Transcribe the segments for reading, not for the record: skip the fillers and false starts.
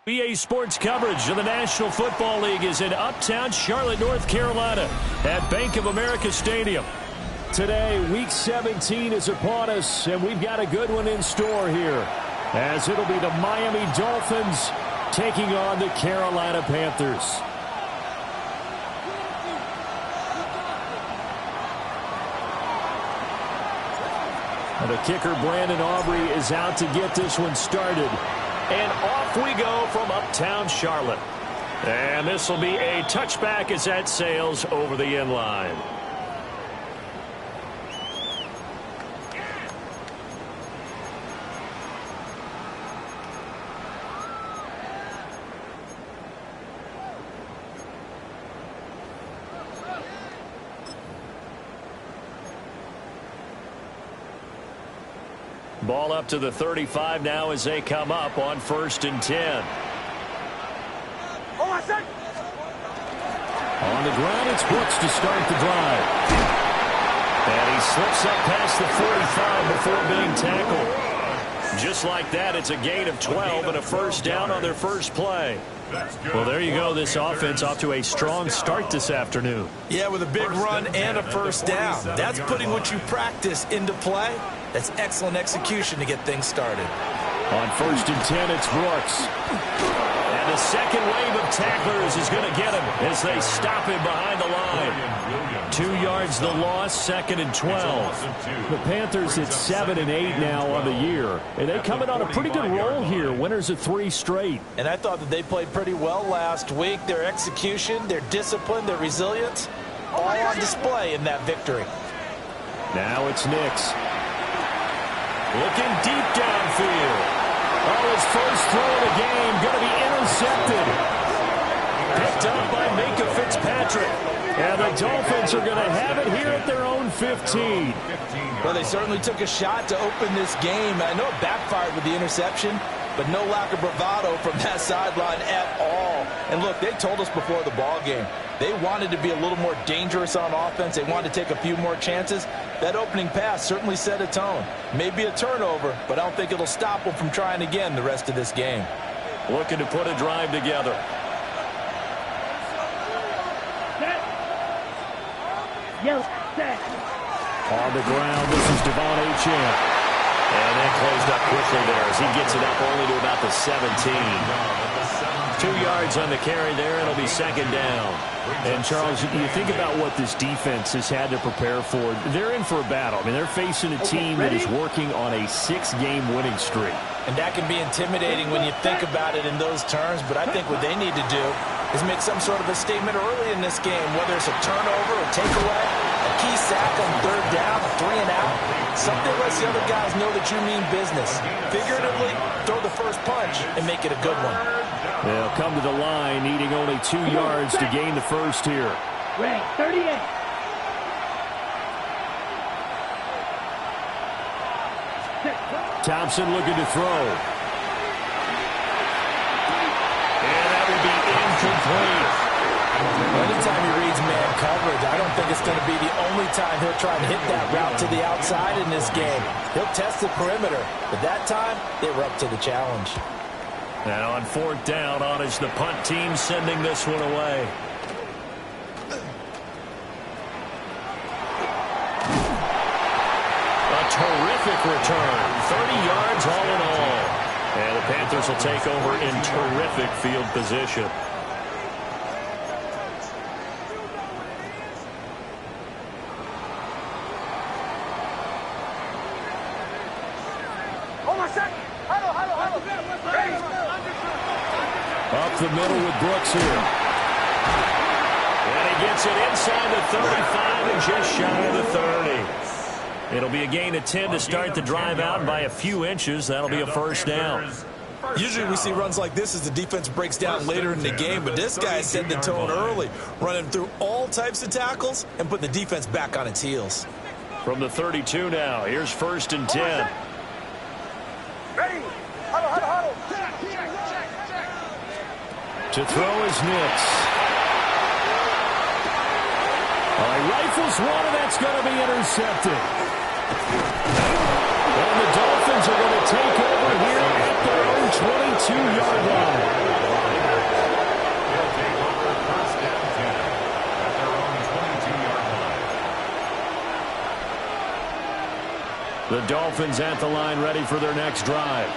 EA Sports coverage of the National Football League is in uptown Charlotte, North Carolina at Bank of America Stadium. Today, Week 17 is upon us, and we've got a good one in store here, as it'll be the Miami Dolphins taking on the Carolina Panthers. And the kicker, Brandon Aubrey, is out to get this one started. And off we go from uptown Charlotte. And this will be a touchback as that sails over the end line. Ball up to the 35 now as they come up on 1st and 10. On the ground, it's Brooks to start the drive. And he slips up past the 45 before being tackled. Just like that, it's a gain of 12 and a first down on their first play. Well, there you go. This offense off to a strong start this afternoon. Yeah, with a big run and a first down. That's putting what you practice into play. That's excellent execution to get things started. On 1st and 10, it's Brooks. And the second wave of tacklers is going to get him as they stop him behind the line. 2 yards the loss, 2nd and 12. The Panthers at 7 and 8 now on the year. And they coming on a pretty good roll here. Winners of 3 straight. And I thought that they played pretty well last week. Their execution, their discipline, their resilience, all on display in that victory. Now it's Nix. Looking deep downfield. Oh, his first throw of the game going to be intercepted. Picked up by Minka Fitzpatrick. And the Dolphins are going to have it here at their own 15. Well, they certainly took a shot to open this game. I know it backfired with the interception, but no lack of bravado from that sideline at all. And look, they told us before the ball game, they wanted to be a little more dangerous on offense. They wanted to take a few more chances. That opening pass certainly set a tone. Maybe a turnover, but I don't think it'll stop them from trying again the rest of this game. Looking to put a drive together. On the ground, this is Devon Achane. And that closed up quickly there as he gets it up only to about the 17. 2 yards on the carry there. It'll be 2nd down. And, Charles, you think about what this defense has had to prepare for. They're in for a battle. I mean, they're facing a team that is working on a 6-game winning streak. And that can be intimidating when you think about it in those terms. But I think what they need to do is make some sort of a statement early in this game, whether it's a turnover, a takeaway, a key sack on 3rd down, a 3-and-out. Something lets the other guys know that you mean business. Figuratively, throw the first punch and make it a good one. They'll come to the line, needing only 2 yards to gain the first here. Rank 38. Thompson looking to throw. And that will be incomplete. Anytime he reads man coverage, I don't think it's going to be the only time he'll try and hit that route to the outside in this game. He'll test the perimeter, but that time they were up to the challenge. And on 4th down, on is the punt team sending this one away. A terrific return. 30 yards all in all. And the Panthers will take over in terrific field position. Up the middle with Brooks here. And he gets it inside the 35 and just shy of the 30. It'll be a gain of 10 to start the drive out, and by a few inches, that'll be a first down. Usually we see runs like this as the defense breaks down later in the game, but this guy set the tone early, running through all types of tackles and putting the defense back on its heels. From the 32 now, here's 1st and 10. Ready. Huddle, huddle, To throw is Nix. He rifles one, and that's going to be intercepted. And the Dolphins are going to take over here at their own 22-yard line. They'll take over first down 10 at their own 22-yard line. The Dolphins at the line, ready for their next drive.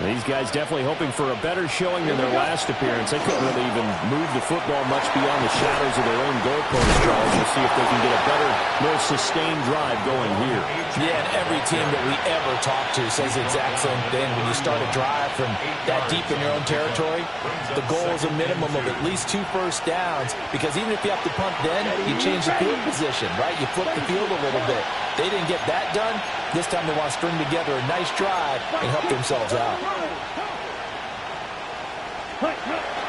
These guys definitely hoping for a better showing than their last appearance. They couldn't really even move the football much beyond the shadows of their own goalpost, Charles. We'll see if they can get a better, more sustained drive going here. Yeah, and every team that we ever talk to says the exact same thing. When you start a drive from that deep in your own territory, the goal is a minimum of at least 2 first downs, because even if you have to punt then, you change the field position, right? You flip the field a little bit. They didn't get that done. This time they want to string together a nice drive and help themselves out.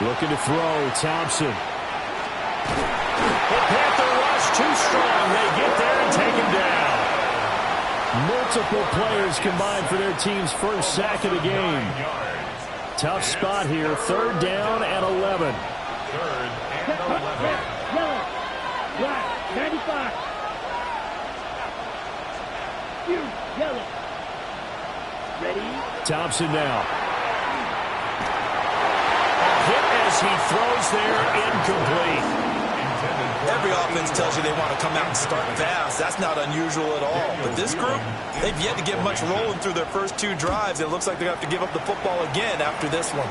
Looking to throw, Thompson. The Panther rush too strong. They get there and take him down. Multiple players combined for their team's first sack of the game. Tough spot here. 3rd down and 11. 3rd and 11. Yellow, black, 95. Yellow. Ready? Thompson now. Hit as he throws there, incomplete. Every offense tells you they want to come out and start fast. That's not unusual at all. But this group, they've yet to get much rolling through their first 2 drives. It looks like they're going to have to give up the football again after this one.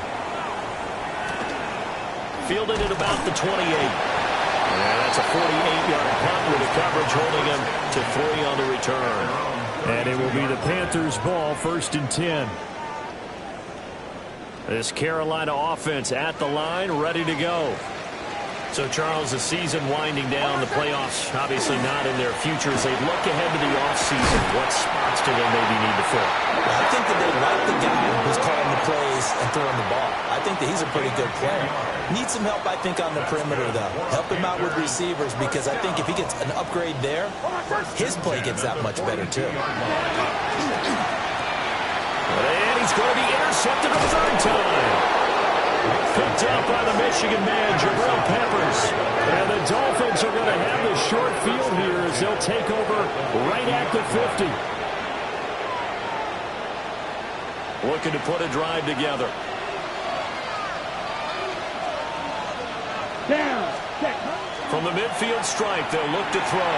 Fielded at about the 28. And that's a 48-yard punt with the coverage holding him to 3 on the return. And it will be the Panthers' ball, 1st and 10. This Carolina offense at the line, ready to go. So, Charles, the season winding down, the playoffs obviously not in their future. As they look ahead to the offseason, what spots do they maybe need to fill? Well, I think that they like the guy who's calling the plays and throwing the ball. I think that he's a pretty good player. Needs some help, I think, on the perimeter, though. Help him out with receivers, because I think if he gets an upgrade there, his play gets that much better, too. And he's going to be intercepted a 3rd time. Picked up by the Michigan man, Jabril Peppers. And the Dolphins are going to have the short field here as they'll take over right at the 50. Looking to put a drive together. Down. From the midfield stripe, they'll look to throw.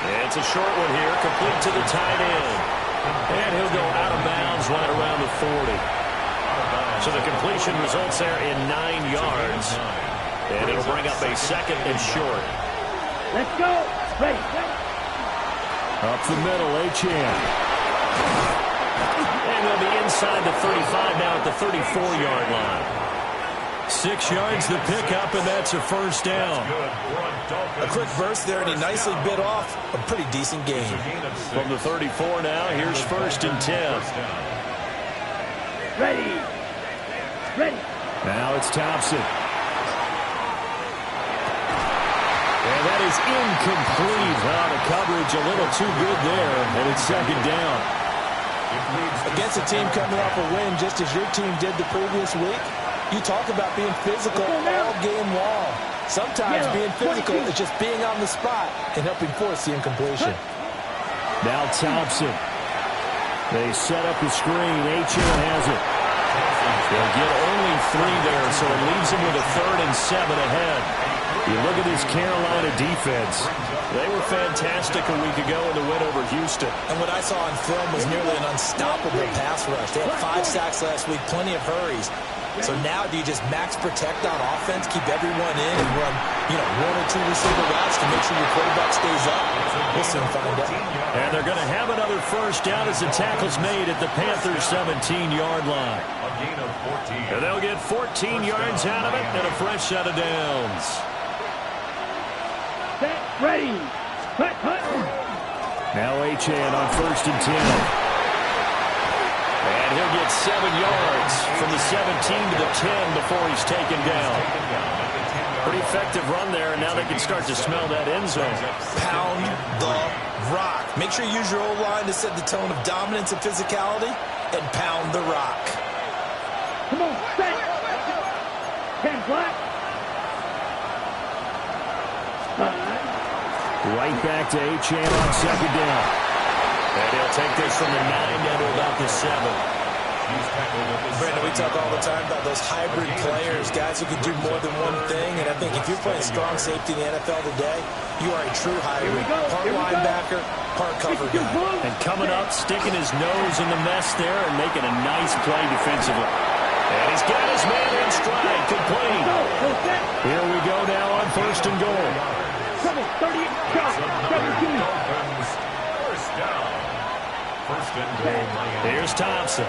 And it's a short one here, complete to the tight end. And he'll go out of bounds right around the 40. So the completion results there in 9 yards. And it'll bring up a 2nd and short. Let's go. Ready. Up the middle, Achane. And they'll be inside the 35 now at the 34-yard line. 6 yards the pickup, and that's a 1st down. A quick burst there, and he nicely bit off a pretty decent gain. From the 34 now, here's 1st and 10. Ready. Ready. Now it's Thompson. And that is incomplete. The coverage a little too good there, and it's 2nd down. Against a team coming off a win, just as your team did the previous week, you talk about being physical all game long. Sometimes being physical is just being on the spot and helping force the incompletion. Now Thompson. They set up the screen. Achane has it. They'll get only 3 there, so it leaves them with a 3rd and 7 ahead. You look at this Carolina defense. They were fantastic a week ago in the win over Houston. And what I saw on film was nearly an unstoppable pass rush. They had 5 sacks last week, plenty of hurries. So now do you just max protect on offense, keep everyone in, and run, 1 or 2 receiver routes to make sure your quarterback stays up? We'll soon find out. And they're going to have another 1st down as the tackle's made at the Panthers' 17-yard line. And they'll get 14 yards out of it and a fresh set of downs. Set. Ready. Hut. Now Achane on 1st and 10. And he'll get 7 yards from the 17 to the 10 before he's taken down. Pretty effective run there, and now they can start to smell that end zone. Pound the rock. Make sure you use your O-line to set the tone of dominance and physicality, and pound the rock. Come on, set. Right back to Achane on second down. And he'll take this from the 9 down to about the 7. Brandon, we talk all the time about those hybrid players, guys who can do more than one thing. And I think if you're playing strong safety in the NFL today, you are a true hybrid. Part linebacker, part cover guy. And coming up, sticking his nose in the mess there and making a nice play defensively. And he's got his man in stride, complete. Here we go now on 1st and goal. 30, go, 17. First down. First and goal. Here's Thompson.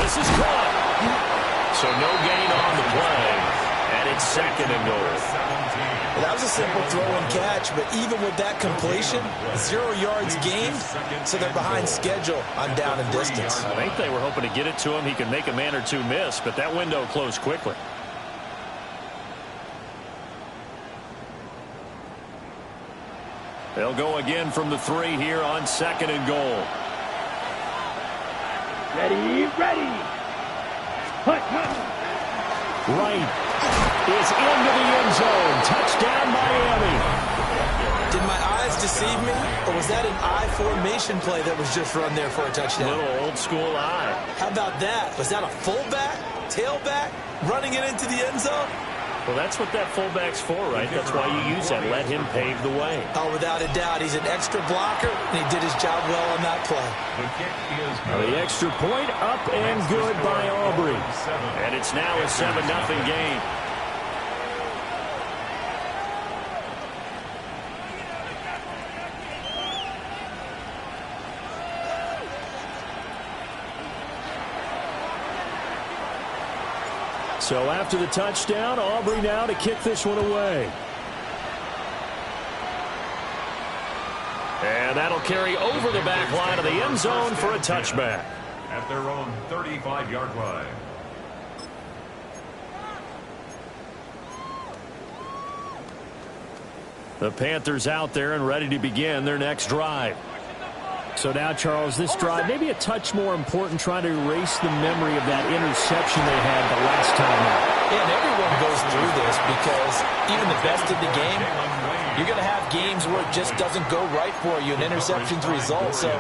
This is caught. So no gain on the play. And it's 2nd and goal. Well, that was a simple throw and catch, but even with that completion, 0 yards gained, so they're behind schedule on down and distance. I think they were hoping to get it to him. He could make a man or two miss, but that window closed quickly. They'll go again from the 3 here on 2nd and goal. Ready, ready. Hut, hut. Right is into the end zone. Touchdown, Miami. Did my eyes deceive me, or was that an I formation play that was just run there for a touchdown? Little old school eye. How about that? Was that a fullback, tailback, running it into the end zone? Well, that's what that fullback's for, right? That's why you use that. Let him pave the way. Oh, without a doubt. He's an extra blocker, and he did his job well on that play. The kick is good. The extra point up and good by Aubrey. And it's now a 7-0 game. So after the touchdown, Aubrey now to kick this one away. And that'll carry over the back line of the end zone for a touchback. At their own 35-yard line. The Panthers out there and ready to begin their next drive. So now, Charles, this drive maybe a touch more important, trying to erase the memory of that interception they had the last time out. Yeah, and everyone goes through this because even the best in the game, you're going to have games where it just doesn't go right for you and interceptions result. So,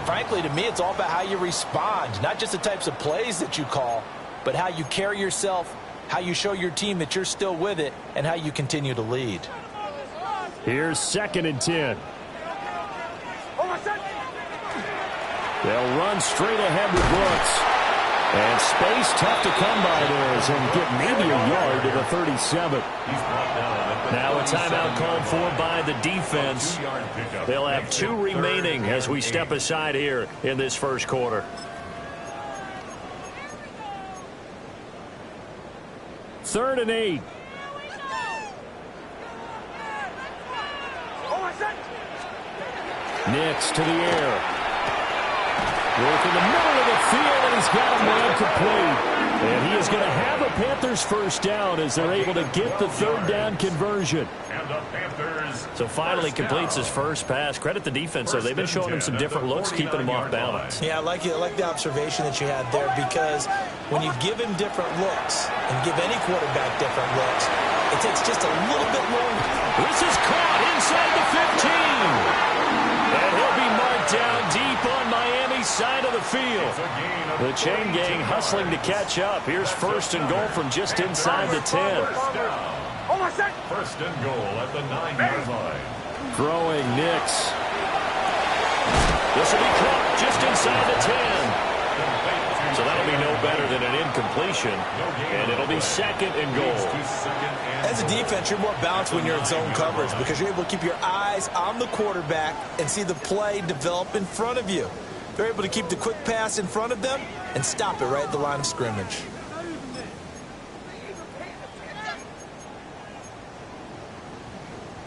frankly, to me, it's all about how you respond, not just the types of plays that you call, but how you carry yourself, how you show your team that you're still with it, and how you continue to lead. Here's 2nd and 10. They'll run straight ahead with Brooks. And space tough to come by there as he'll get maybe a yard to the 37. Now a timeout called for by the defense. They'll have 2 remaining as we step aside here in this first quarter. Third and 8. Nix to the air. Work in the middle of the field, and he's got a man complete. And he is going to have a Panthers first down as they're able to get the 3rd down conversion. And the Panthers So finally completes his first pass. Credit the defense, though. They've been showing him some different looks, keeping him off balance. Yeah, I like the observation that you had there, because when you give him different looks and give any quarterback different looks, it takes just a little bit longer. This is caught inside the 15. And he'll be marked down deep on Miami's side of the field. The chain gang hustling to catch up. Here's 1st and goal from just inside the 10. First and goal at the 9-yard line. Throwing Nix. This will be caught just inside the 10. So that'll be no better than an incompletion. And it'll be 2nd and goal. As a defense, you're more balanced when you're in zone coverage because you're able to keep your eyes on the quarterback and see the play develop in front of you. They're able to keep the quick pass in front of them and stop it right at the line of scrimmage.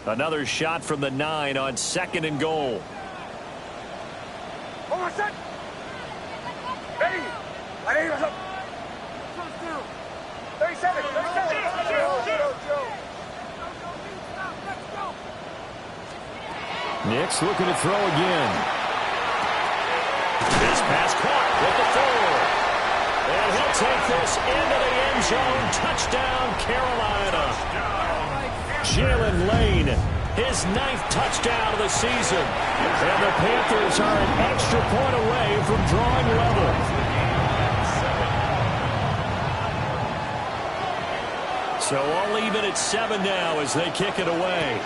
Another shot from the 9 on 2nd and goal. Ready? 37. Nix looking to throw again. His pass caught with the 4. And he'll take this into the end zone. Touchdown, Carolina. Jalen Lane, his 9th touchdown of the season. And the Panthers are an extra point away from drawing level. So all even at 7 now as they kick it away.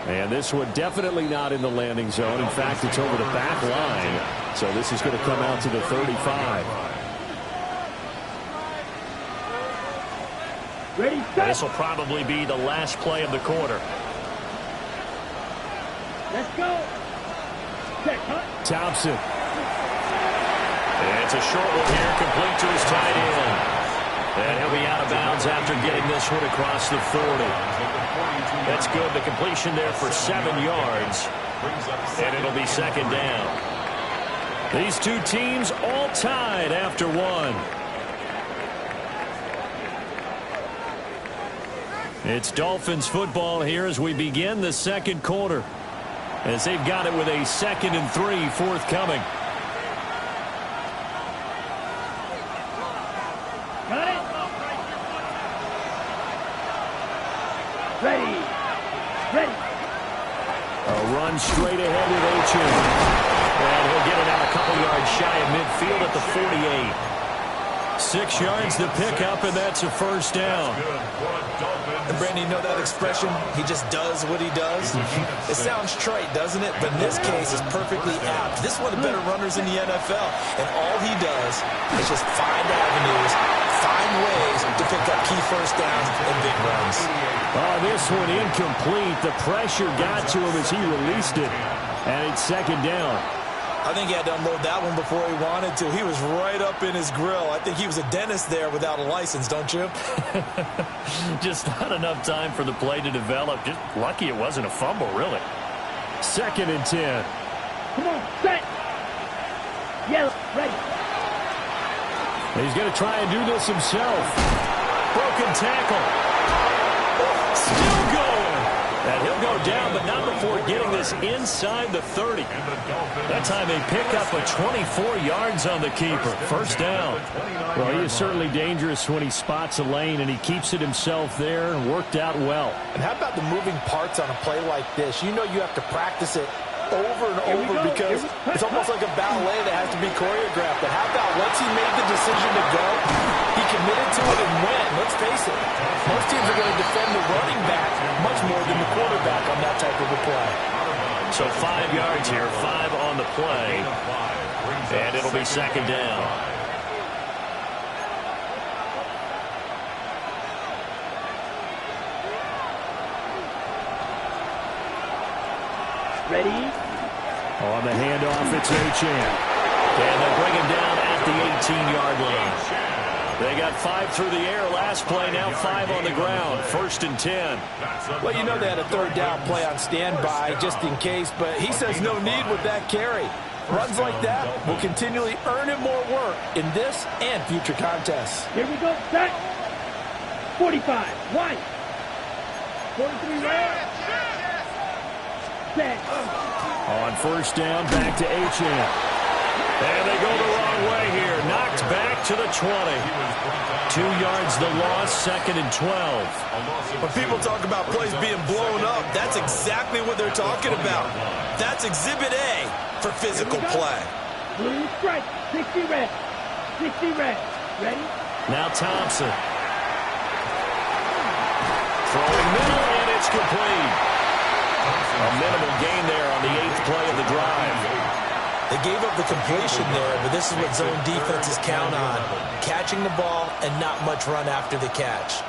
And this one definitely not in the landing zone. In fact, it's over the back line. So this is going to come out to the 35. Ready, set. This will probably be the last play of the quarter. Let's go. Set, cut. Thompson. It's a short one here, complete to his tight end. And he'll be out of bounds after getting this one across the 40. That's good. The completion there for 7 yards. And it'll be second down. These two teams all tied after 1. It's Dolphins football here as we begin the second quarter. As they've got it with a 2nd and 3 forthcoming. Got it. Ready. Ready. A run straight ahead with H.M. And he'll get it out a couple yards shy of midfield at the 48. 6 yards to pick up, and that's a first down. And Brandon, you know that expression? He just does what he does. It sounds trite, doesn't it? But in this case, it's perfectly apt. This is one of the better runners in the NFL. And all he does is just find avenues, find ways to pick up key first downs and big runs. Oh, this one incomplete. The pressure got to him as he released it. And it's second down. I think he had to unload that one before he wanted to. He was right up in his grill. I think he was a dentist there without a license, don't you? Just not enough time for the play to develop. Just lucky it wasn't a fumble, really. 2nd and 10. Come on, set. Yellow, ready. He's going to try and do this himself. Broken tackle. Still going. And he'll go down, but not before getting this inside the 30. That time they pick up a 24 yards on the keeper. First down. Well, he is certainly dangerous when he spots a lane, and he keeps it himself there and worked out well. And how about the moving parts on a play like this? You know you have to practice it over and over because it's almost like a ballet that has to be choreographed. But how about once he made the decision to go, he committed to it and went. Let's face it, most teams are going to defend the running back much more than the quarterback on that type of a play. So 5 yards here, 5 on the play, and it'll be second down. Ready. On the handoff, it's H.M. And they bring him down at the 18-yard line. They got 5 through the air last play, now 5 on the ground. 1st and 10. Well, you know they had a third down play on standby just in case, but he says no need with that carry. Runs like that will continually earn him more work in this and future contests. Here we go, set. 45, white. 43, red. Set. On first down, back to H.M. And they go the wrong way here. Knocked back to the 20. 2 yards the loss, 2nd and 12. When people talk about plays being blown up, that's exactly what they're talking about. That's Exhibit A for physical play. Blue stripe, 60 red. 60 red. Ready? Now Thompson. Throwing middle, and it's complete. A minimal gain there on the 8th play of the drive. They gave up the completion there, but this is what zone defenses count on. Catching the ball and not much run after the catch.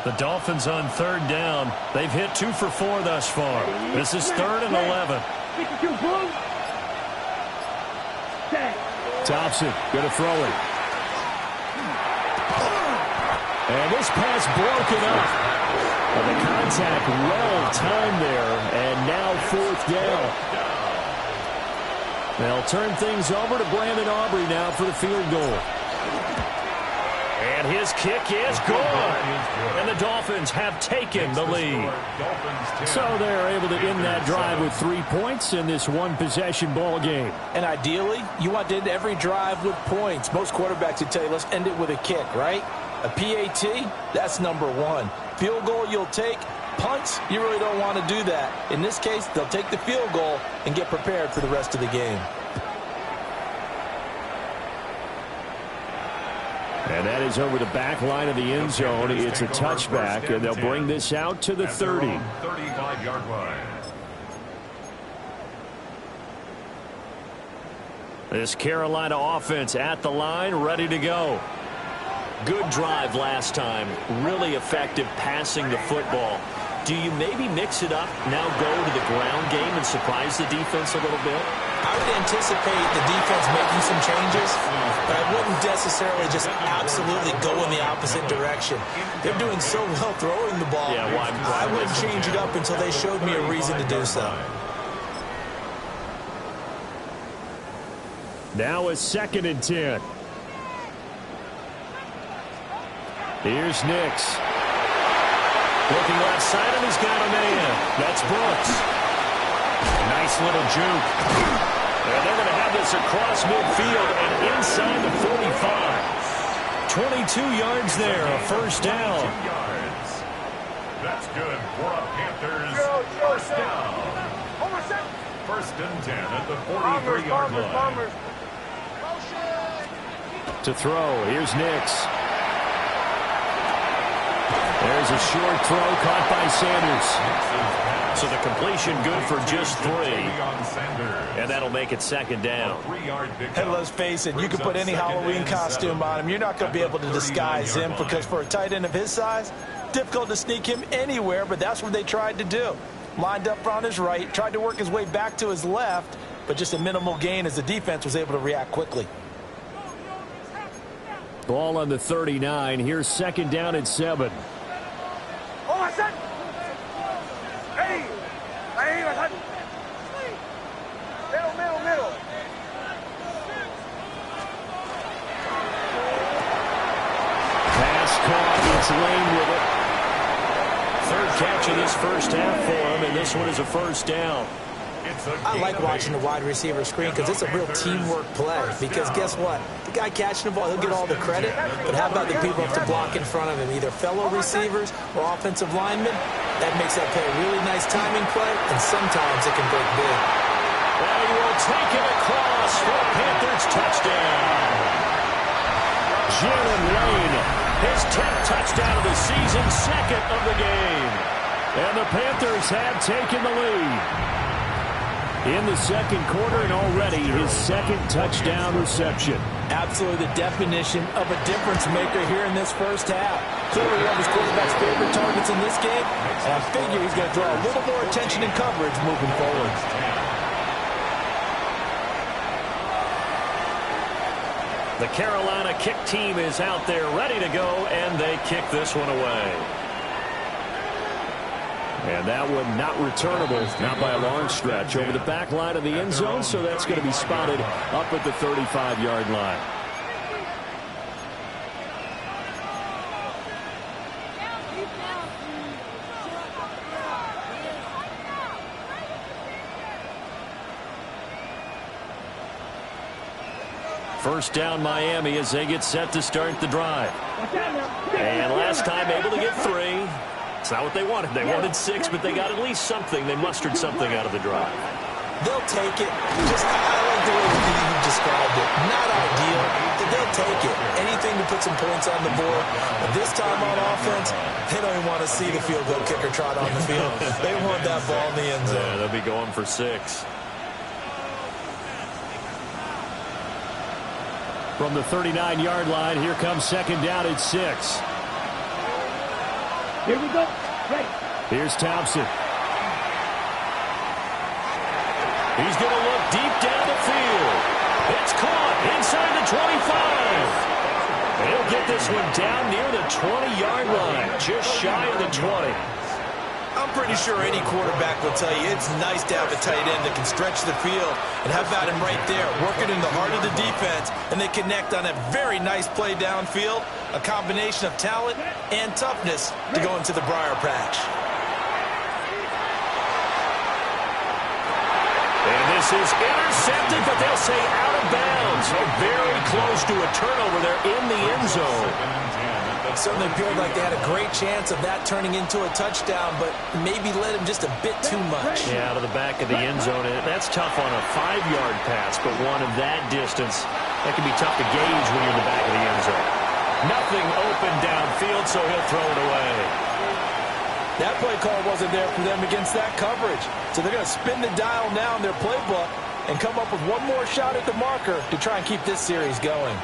The Dolphins on third down. They've hit 2 for 4 thus far. This is 3rd and 11. 52 blue. Set. Thompson going to throw it. And this pass broken up. Well, the contact well timed there, and now 4th down. They'll turn things over to Brandon Aubrey now for the field goal. And his kick is good. And the Dolphins have taken the lead. So they're able to end that drive with 3 points in this one-possession ball game. And ideally, you want to end every drive with points. Most quarterbacks would tell you, let's end it with a kick, right? A PAT, that's number one. Field goal you'll take. Punts, you really don't want to do that. In this case, they'll take the field goal and get prepared for the rest of the game. And that is over the back line of the end zone. It's a touchback, and they'll bring this out to the 30. 35-yard line. This Carolina offense at the line, ready to go. Good drive last time. Really effective passing the football. Do you maybe mix it up, now go to the ground game and surprise the defense a little bit? I would anticipate the defense making some changes, but I wouldn't necessarily just absolutely go in the opposite direction. They're doing so well throwing the ball. Yeah, I wouldn't change it up until they showed me a reason to do so. Now a 2nd and 10. Here's Nix. Looking left side, and he's got a man. That's Brooks. Nice little juke. And they're going to have this across midfield and inside the 45. 22 yards there, a first down. That's good for a Panthers first down. First and 10 at the 43-yard line. To throw, here's Nix. There's a short throw caught by Sanders. So the completion good for just 3. And that'll make it 2nd down. And let's face it, you can put any Halloween costume on him. You're not going to be able to disguise him because for a tight end of his size, difficult to sneak him anywhere, but that's what they tried to do. Lined up on his right, tried to work his way back to his left, but just a minimal gain as the defense was able to react quickly. Ball on the 39. Here's 2nd down and 7. Middle. Pass caught. It's Lane with it. 3rd catch of this first half for him, and this one is a first down. I like watching the wide receiver screen because it's a real teamwork play. Because guess what? The guy catching the ball, he'll get all the credit. But how about the people who have to block in front of him, either fellow receivers or offensive linemen? That makes that play a really nice timing play, and sometimes it can break big. Well, he will take it across for a Panthers touchdown. Jalen Lane, his 10th touchdown of the season, 2nd of the game. And the Panthers have taken the lead. In the 2nd quarter, and already his 2nd touchdown reception. Absolutely the definition of a difference maker here in this first half. Clearly one of his quarterback's favorite targets in this game, and I figure he's going to draw a little more attention and coverage moving forward. The Carolina kick team is out there ready to go, and they kick this one away. And that one not returnable, not by a long stretch, over the back line of the end zone, so that's going to be spotted up at the 35-yard line. First down Miami as they get set to start the drive. And last time able to get 3. It's not what they wanted. They wanted 6, but they got at least something. They mustered something out of the drive. They'll take it. Just, I like the way you described it. Not ideal, but they'll take it. Anything to put some points on the board. But this time on offense, they don't even want to see the field goal kicker trot on the field. They want that ball in the end zone. Yeah, they'll be going for 6. From the 39-yard line, here comes 2nd down at 6. Here we go. Right. Here's Thompson. He's going to look deep down the field. It's caught inside the 25. He'll get this one down near the 20-yard line, just shy of the 20. I'm pretty sure any quarterback will tell you it's nice to have a tight end that can stretch the field. And how about him right there, working in the heart of the defense, and they connect on a very nice play downfield, a combination of talent and toughness to go into the briar patch. And this is intercepted, but they'll say out of bounds. So very close to a turnover there in the end zone. It certainly appeared like they had a great chance of that turning into a touchdown, but maybe led him just a bit too much. Yeah, out of the back of the end zone. And that's tough on a 5-yard pass, but one of that distance, that can be tough to gauge when you're in the back of the end zone. Nothing open downfield, so he'll throw it away. That play call wasn't there for them against that coverage. So they're going to spin the dial now in their playbook and come up with one more shot at the marker to try and keep this series going.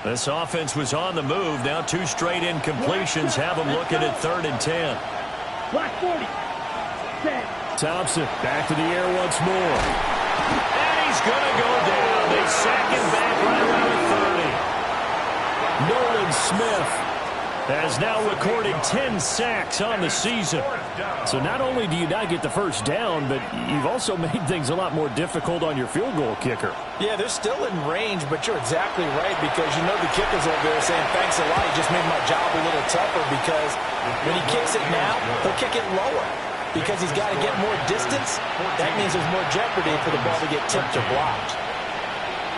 This offense was on the move. Now 2 straight incompletions have them looking at 3rd and 10. Block 40. 10. Thompson back to the air once more. And he's going to go down. They sack him back right around the 30. Nolan Smith has now recorded 10 sacks on the season. So not only do you not get the first down, but you've also made things a lot more difficult on your field goal kicker. Yeah, they're still in range, but you're exactly right because you know the kicker's over there saying, thanks a lot, you just made my job a little tougher because when he kicks it now, he'll kick it lower because he's got to get more distance. That means there's more jeopardy for the ball to get tipped or blocked.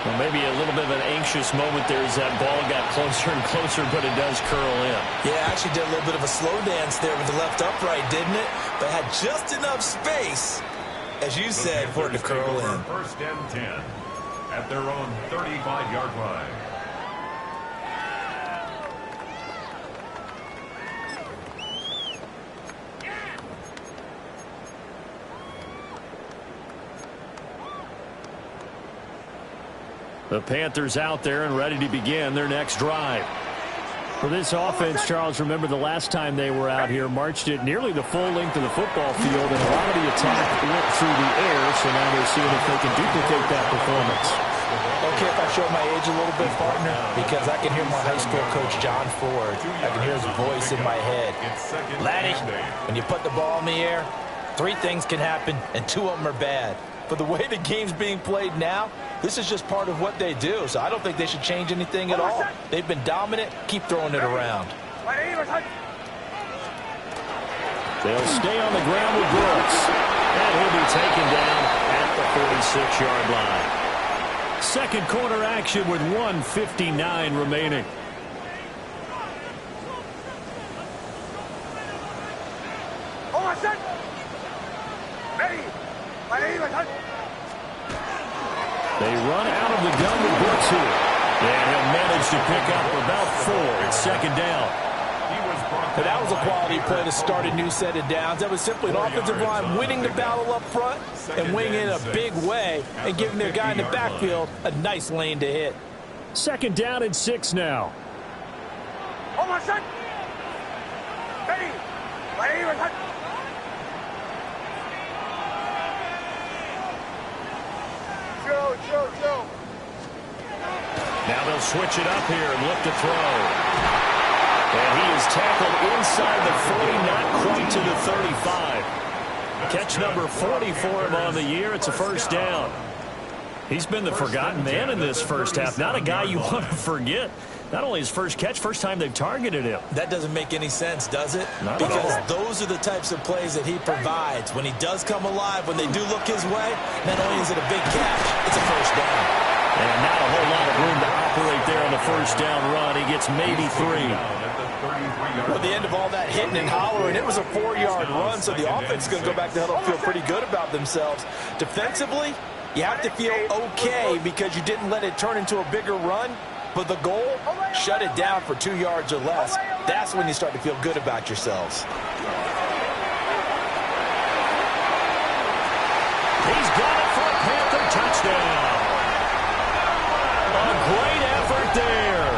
Well, maybe a little bit of an anxious moment there as that ball got closer and closer, but it does curl in. Yeah, actually did a little bit of a slow dance there with the left upright, didn't it? But had just enough space, as you said, for it to curl in. 1st and 10 at their own 35-yard line. The Panthers out there and ready to begin their next drive. For this offense, Charles, remember the last time they were out here, marched it nearly the full length of the football field, and a lot of the attack went through the air, so now they're seeing if they can duplicate that performance. Okay, if I show my age a little bit, partner, because I can hear my high school coach, John Ford. I can hear his voice in my head. Laddie, when you put the ball in the air, 3 things can happen, and 2 of them are bad. But the way the game's being played now, this is just part of what they do. So I don't think they should change anything at all. They've been dominant. Keep throwing it around. They'll stay on the ground with Brooks. And he'll be taken down at the 46-yard line. Second quarter action with 1:59 remaining. They run out of the gun with Brooks here. And he'll manage to pick up about 4. It's 2nd down. But that was a quality play to start a new set of downs. That was simply an offensive line winning the battle up front and winning it in a big way and giving their guy in the backfield a nice lane to hit. 2nd down and 6 now. Now they'll switch it up here and look to throw. And he is tackled inside the 40, not quite to the 35. Catch number 40 for him on the year. It's a first down. He's been the forgotten man in this first half. Not a guy you want to forget. Not only his first catch, first time they've targeted him. That doesn't make any sense, does it? Not because at all. those are the types of plays that he provides. When he does come alive, when they do look his way, not only is it a big catch, it's a first down. And not a whole lot of room to operate there on the first down run. He gets maybe 3. Well, the end of all that hitting and hollering, it was a 4-yard run, so the offense is going to go back to huddle and feel pretty good about themselves. Defensively, you have to feel okay because you didn't let it turn into a bigger run. But the goal, shut it down for 2 yards or less. That's when you start to feel good about yourselves. He's got it for a Panther touchdown. A great effort there.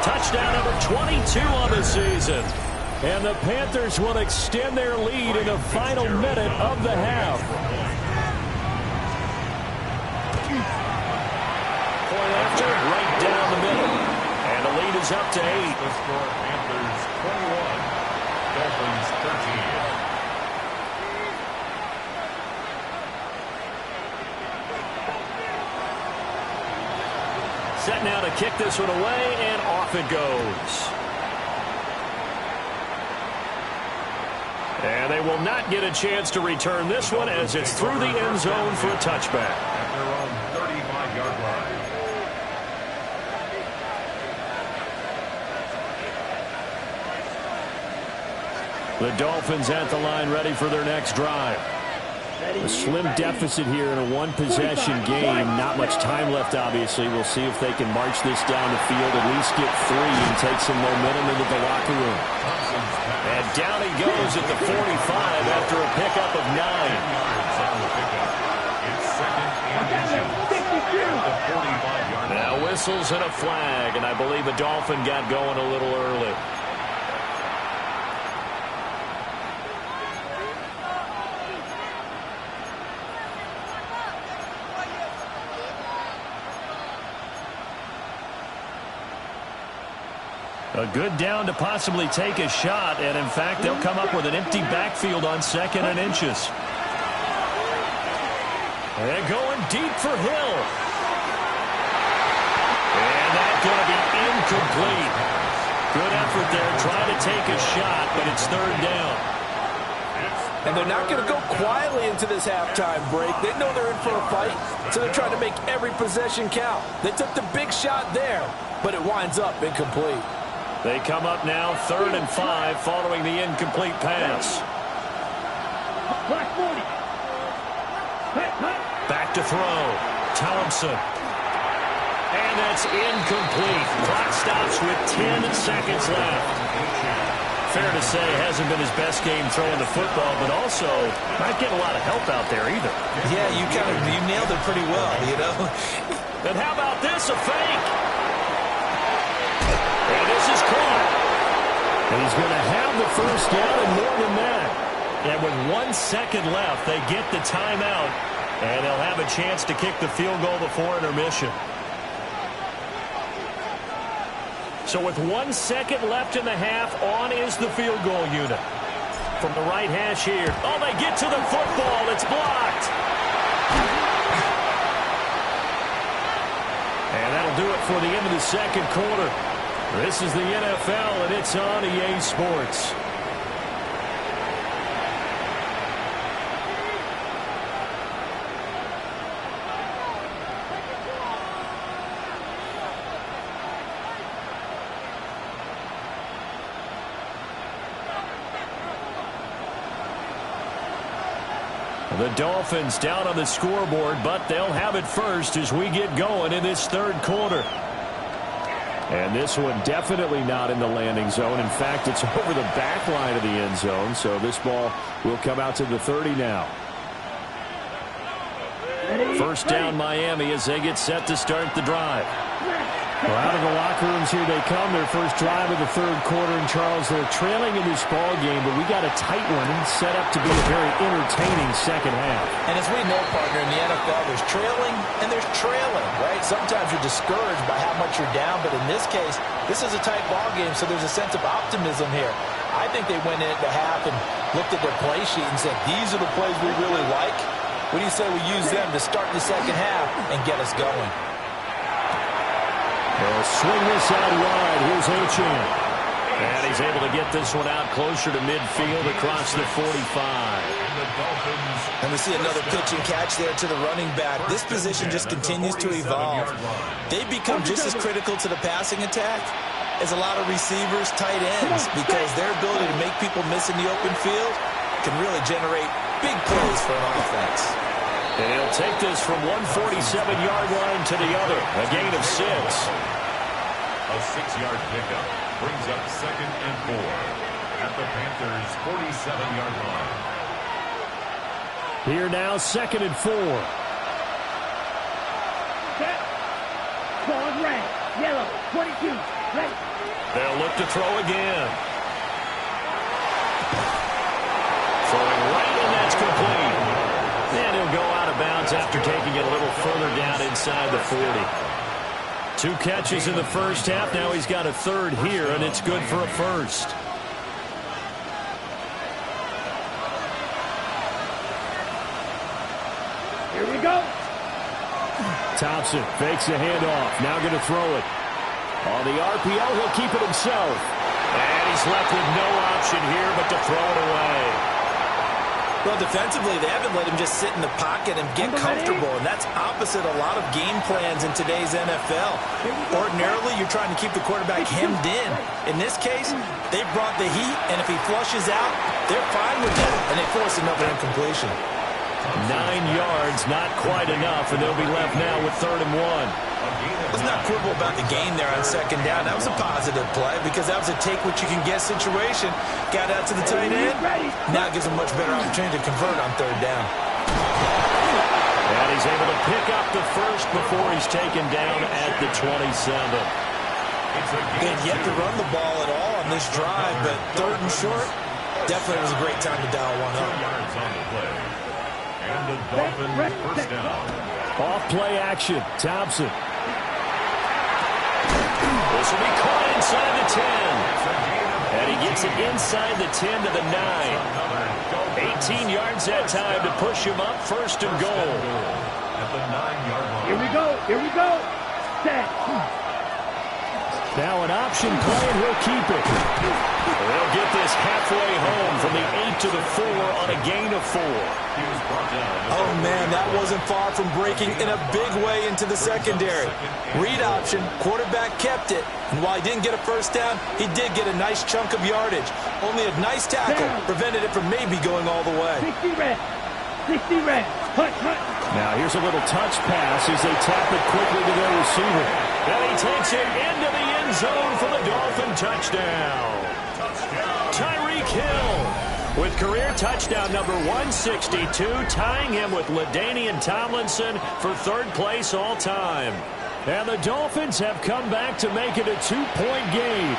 Touchdown number 22 on the season. And the Panthers will extend their lead in the final minute of the half. Point after, right down the middle. And goes up to 8. The score, Panthers 21, Dolphins 13. Set now to kick this one away, and off it goes. And they will not get a chance to return this one as it's through the end zone for a touchback. At their own 35-yard line. The Dolphins at the line ready for their next drive. A slim deficit here in a one-possession game. Not much time left, obviously. We'll see if they can march this down the field, at least get 3 and take some momentum into the locker room. And down he goes at the 45 after a pickup of 9. It's second and inches. The 45-yard line. Now whistles and a flag, and I believe a Dolphin got going a little early. A good down to possibly take a shot, and in fact, they'll come up with an empty backfield on 2nd and inches. They're going deep for Hill. And that's going to be incomplete. Good effort there, trying to take a shot, but it's 3rd down. And they're not going to go quietly into this halftime break. They know they're in for a fight, so they're trying to make every possession count. They took the big shot there, but it winds up incomplete. They come up now 3rd and 5 following the incomplete pass. Back to throw. Thompson. And that's incomplete. Clock stops with 10 seconds left. Fair to say, hasn't been his best game throwing the football, but also not getting a lot of help out there either. Yeah, you nailed it pretty well, you know. And how about this, a fake? And this is caught. And he's going to have the 1st down and more than that. And with 1 second left, they get the timeout, and they'll have a chance to kick the field goal before intermission. So with 1 second left in the half, on is the field goal unit. From the right hash here. Oh, they get to the football. It's blocked. And that'll do it for the end of the 2nd quarter. This is the NFL, and it's on EA Sports. The Dolphins down on the scoreboard, but they'll have it first as we get going in this 3rd quarter. And this one definitely not in the landing zone. In fact, it's over the back line of the end zone, so this ball will come out to the 30 now. 1st down Miami as they get set to start the drive. Well, out of the locker rooms here they come. Their first drive of the 3rd quarter. And Charles, they're trailing in this ball game, but we got a tight one set up to be a very entertaining 2nd half. And as we know, partner, in the NFL, there's trailing and there's trailing, right? Sometimes you're discouraged by how much you're down, but in this case, this is a tight ball game, so there's a sense of optimism here. I think they went into half and looked at their play sheet and said, these are the plays we really like. What do you say we use them to start the 2nd half and get us going? They'll swing this out wide. Here's Achane. And he's able to get this one out closer to midfield across the 45. And we see another pitch and catch there to the running back. This position just continues to evolve. They become just as critical to the passing attack as a lot of receivers, tight ends, because their ability to make people miss in the open field can really generate big plays for an offense. And he'll take this from 147-yard line to the other. A gain of 6. A 6-yard pickup brings up 2nd and 4 at the Panthers' 47-yard line. Here now, 2nd and 4. Set. Ball is red. Yellow. 22. Ready. They'll look to throw again. Throwing right, and that's complete. And he'll go out of bounds after taking it a little further down inside the 40. 2 catches in the first half. Now he's got a third here, and it's good for a first. Here we go. Thompson fakes a handoff. Now going to throw it. On the RPO, he'll keep it himself. And he's left with no option here but to throw it away. Well, defensively, they haven't let him just sit in the pocket and get comfortable, and that's opposite a lot of game plans in today's NFL. Ordinarily, you're trying to keep the quarterback hemmed in. In this case, they brought the heat, and if he flushes out, they're fine with that, and they force another incompletion. 9 yards, not quite enough, and they'll be left now with 3rd and 1. Let's not quibble about the gain there on 2nd down. That was a positive play because that was a take-what-you-can-get situation. Got out to the tight end. Now it gives him much better opportunity to convert on 3rd down. And he's able to pick up the first before he's taken down at the 27. They had yet to run the ball at all on this drive, but 3rd and short, definitely was a great time to dial one up. 2 yards on the play. And the Dolphins first down. Off play action. Thompson. This will be caught inside the 10. And he gets it inside the 10 to the 9. 18 yards that time to push him up 1st and goal. At the 9-yard line. Here we go. Here we go. Set. Now an option play, and he'll keep it. They'll get this halfway home from the 8 to the 4 on a gain of 4. Oh, man, that wasn't far from breaking in a big way into the secondary. Read option, quarterback kept it, and while he didn't get a first down, he did get a nice chunk of yardage. Only a nice tackle prevented it from maybe going all the way. 60 red. 60 red. Hunt, hunt. Now here's a little touch pass as they tap it quickly to their receiver. And he takes it into the end zone for the Dolphin touchdown. Tyreek Hill with career touchdown number 162, tying him with LaDainian Tomlinson for 3rd place all time. And the Dolphins have come back to make it a 2-point game.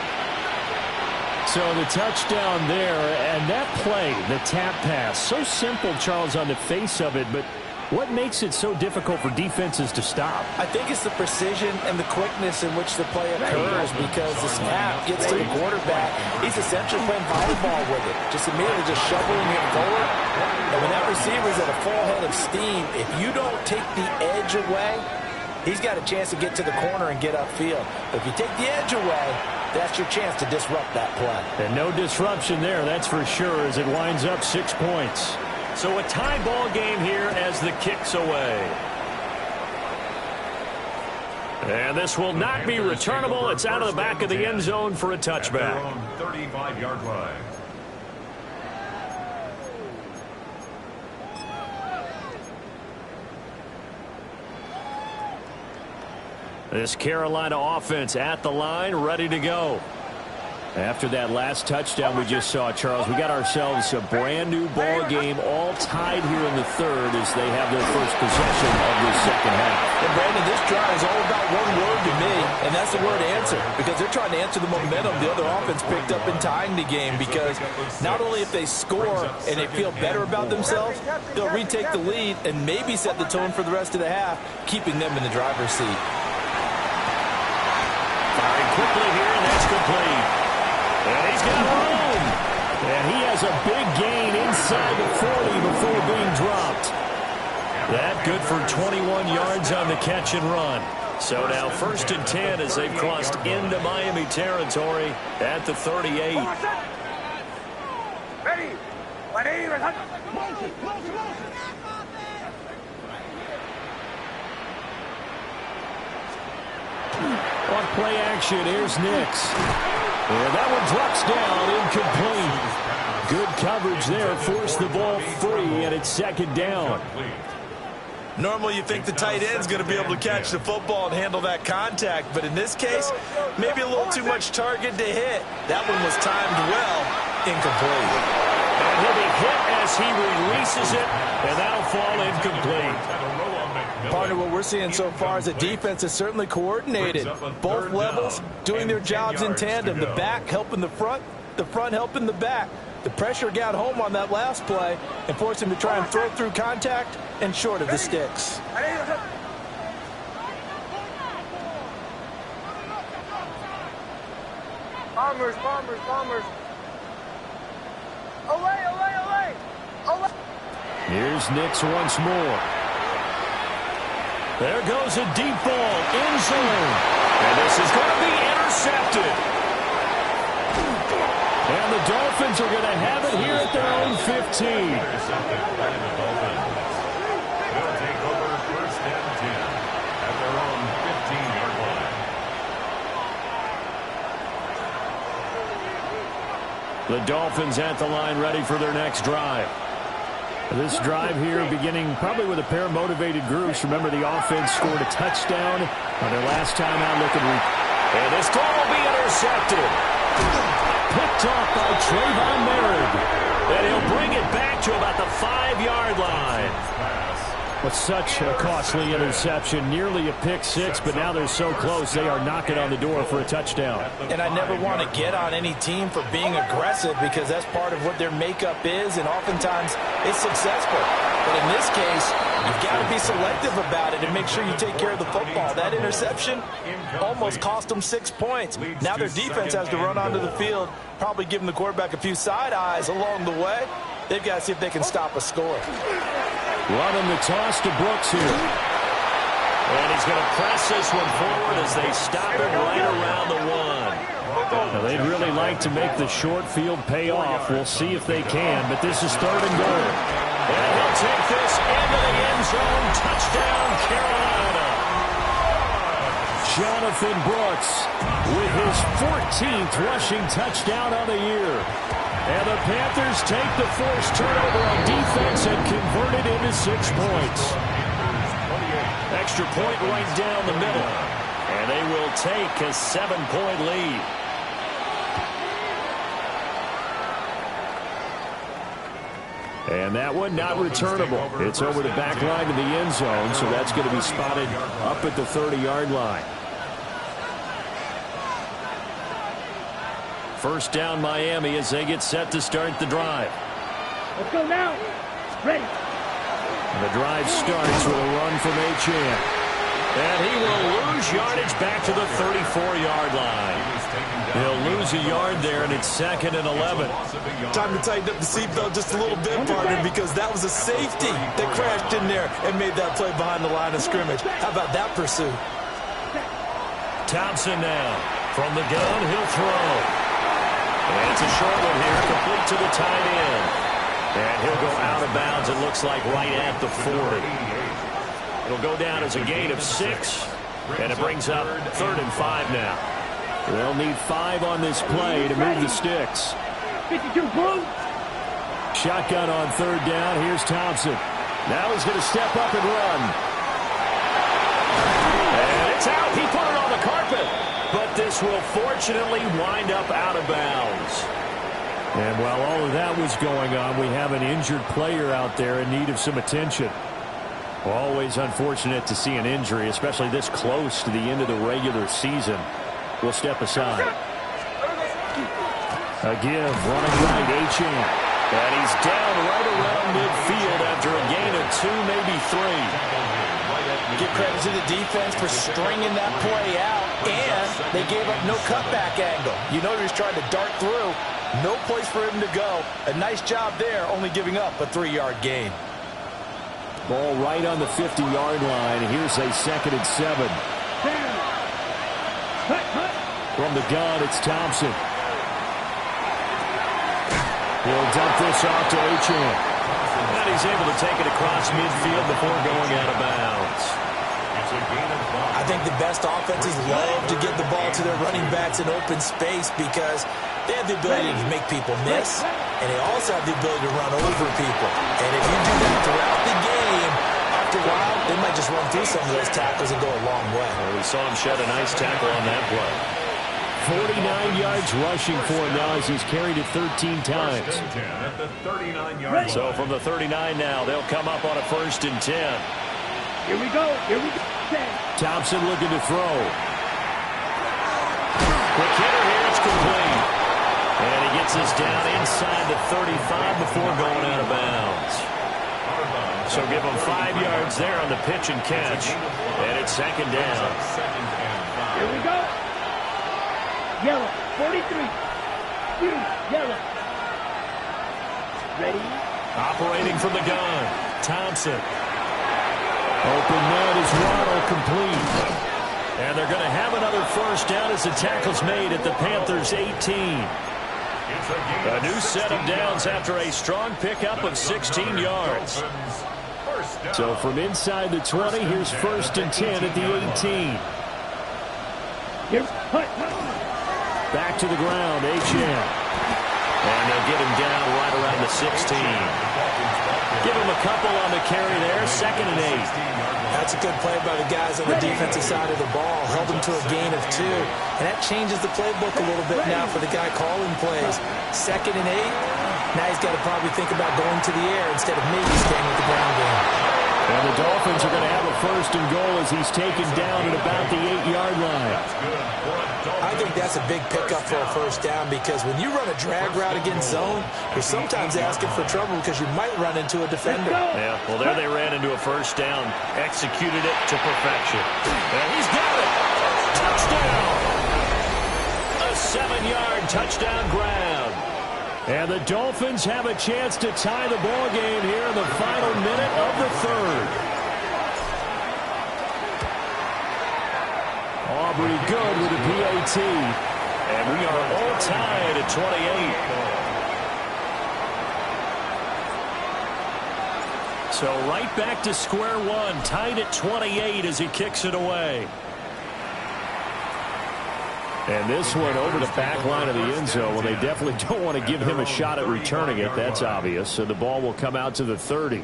So the touchdown there, and that play, the tap pass, so simple, Charles, on the face of it, but what makes it so difficult for defenses to stop? I think it's the precision and the quickness in which the play occurs because the snap gets to the quarterback. He's essentially playing volleyball with it, just immediately just shoveling it forward. And when that receiver's at a full head of steam, if you don't take the edge away, he's got a chance to get to the corner and get upfield. But if you take the edge away, that's your chance to disrupt that play. And no disruption there, that's for sure, as it winds up 6 points. So a tie ball game here as the kick's away. And this will not be returnable. It's out of the back of the end zone for a touchback. 35-yard line. This Carolina offense at the line, ready to go. After that last touchdown we just saw, Charles, we got ourselves a brand-new ball game, all tied here in the 3rd as they have their first possession of the 2nd half. And, Brandon, this drive is all about one word to me, and that's the word answer, because they're trying to answer the momentum the other offense picked up in tying the game, because not only if they score and they feel better about themselves, they'll retake the lead and maybe set the tone for the rest of the half, keeping them in the driver's seat. Firing quickly here, and that's complete. And he's got room. And he has a big gain inside the 40 before being dropped. That good for 21 yards on the catch and run. So now 1st and 10 as they've crossed into Miami territory at the 38. Ready. On play action, here's Nix. And that one drops down, incomplete. Good coverage there, forced the ball free, and it's 2nd down. Normally you think the tight end's going to be able to catch the football and handle that contact, but in this case, maybe a little too much target to hit. That one was timed well, incomplete. And he'll be hit as he releases it, and that'll fall incomplete. Partner, what we're seeing so far is the defense is certainly coordinated. Both levels doing their jobs in tandem. The back helping the front helping the back. The pressure got home on that last play and forced him to try and throw through contact and short of the sticks. Bombers, bombers, bombers. Away, away, away. Away. Here's Nix once more. There goes a deep ball, end zone. And this is going to be intercepted. And the Dolphins are going to have it here at their own 15. Intercepted by the Dolphins. They'll take over first and 10 at their own 15-yard line. The Dolphins at the line, ready for their next drive. This drive here beginning probably with a pair of motivated groups. Remember, the offense scored a touchdown on their last time out looking. And this ball will be intercepted. Picked off by Trayvon Merritt. And he'll bring it back to about the 5-yard line. But such a costly interception, nearly a pick six, but now they're so close they are knocking on the door for a touchdown. And I never want to get on any team for being aggressive because that's part of what their makeup is, and oftentimes it's successful. But in this case, you've got to be selective about it and make sure you take care of the football. That interception almost cost them 6 points. Now their defense has to run onto the field, probably giving the quarterback a few side eyes along the way. They've got to see if they can stop a score. Running the toss to Brooks here. And he's going to press this one forward as they stop it right around the 1. Now, they'd really like to make the short field pay off. We'll see if they can, but this is 3rd and goal. And he'll take this into the end zone. Touchdown, Carolina. Jonathan Brooks with his 14th rushing touchdown on the year. And the Panthers take the forced turnover on defense and convert it into 6 points. Extra point right down the middle. And they will take a 7-point lead. And that one not returnable. It's over the back line of the end zone, so that's going to be spotted up at the 30-yard line. First down Miami as they get set to start the drive. Let's go now. Ready. The drive starts with a run from Achane. And he will lose yardage back to the 34-yard line. He'll lose a yard there, and it's 2nd and 11. Time to tighten up the seatbelt just a little bit, partner, because that was a safety that crashed in there and made that play behind the line of scrimmage. How about that pursuit? Thompson now. From the gun, he'll throw. And it's a short one here, complete to the tight end. And he'll go out of bounds, it looks like, right at the 40. It'll go down as a gain of 6, and it brings up 3rd and 5 now. They'll need 5 on this play to move the sticks. 52 blue. Shotgun on 3rd down. Here's Thompson. Now he's going to step up and run. And it's out. He put it on the carpet. But this will fortunately wind up out of bounds. And while all of that was going on, we have an injured player out there in need of some attention. Always unfortunate to see an injury, especially this close to the end of the regular season. We'll step aside. A give, running right, Achane. And he's down right around midfield after a gain of 2, maybe 3. Give credit to the defense for stringing that play out, and they gave up no cutback angle. You know he was trying to dart through. No place for him to go. A nice job there, only giving up a 3-yard gain. Ball right on the 50-yard line. Here's a 2nd and 7. From the gun, it's Thompson. He'll dump this off to Achane. And he's able to take it across midfield before going out of bounds. I think the best offenses love to get the ball to their running backs in open space because they have the ability to make people miss, and they also have the ability to run over people. And if you do that throughout the game, after a while, they might just run through some of those tackles and go a long way. Well, we saw him shed a nice tackle on that play. 49 yards rushing for him now as he's carried it 13 times. So from the 39 now, they'll come up on a 1st and 10. Here we go. Here we go. Thompson looking to throw. Quick hitter here. It's complete. And he gets this down inside the 35 before going out of bounds. So give him 5 yards there on the pitch and catch. And it's 2nd down. Here we go. Yellow. 43. You. Yellow. Ready? Operating from the gun. Thompson. Open net is Waddle complete. And they're going to have another first down as the tackle's made at the Panthers' 18. A new set of downs after a strong pickup of 16 yards. So from inside the 20, here's first and 10 at the 18. Back to the ground, H.M. And they'll get him down right around the 16. Give him a couple on the carry there, second and 8. That's a good play by the guys on the defensive side of the ball. Held them to a gain of 2. And that changes the playbook a little bit now for the guy calling plays. Second and 8. Now he's got to probably think about going to the air instead of maybe staying with the ground game. And the Dolphins are going to have a first and goal as he's taken down at about the 8-yard line. I think that's a big pickup for a first down because when you run a drag route against zone, you're sometimes asking for trouble because you might run into a defender. Yeah, well, there they ran into a first down. Executed it to perfection. And he's got it. Touchdown. A 7-yard touchdown grab. And the Dolphins have a chance to tie the ball game here in the final minute of the third. Aubrey good with a PAT. And we are all tied at 28. So right back to square one, tied at 28 as he kicks it away. And this one over the back line of the end zone. Well, they definitely don't want to give him a shot at returning it. That's obvious. So the ball will come out to the 30.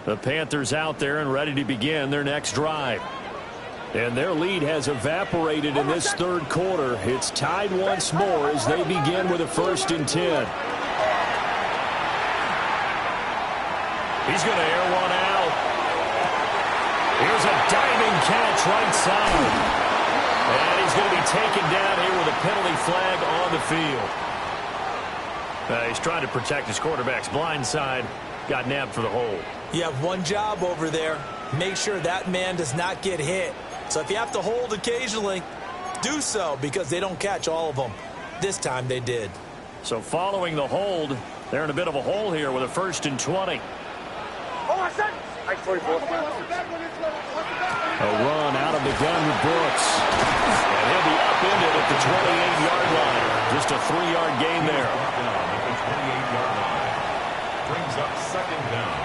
The Panthers out there and ready to begin their next drive. And their lead has evaporated in this third quarter. It's tied once more as they begin with a first and 10. He's going to air one out. Here's a diving catch right side. And he's going to be taken down here with a penalty flag on the field. He's trying to protect his quarterback's blind side. Got nabbed for the hold. You have one job over there. Make sure that man does not get hit. So if you have to hold occasionally, do so because they don't catch all of them. This time they did. So following the hold, they're in a bit of a hole here with a first and 20. A run out of the gun with Brooks. And he'll be upended at the 28-yard line. Just a 3-yard gain there. Brings up second down.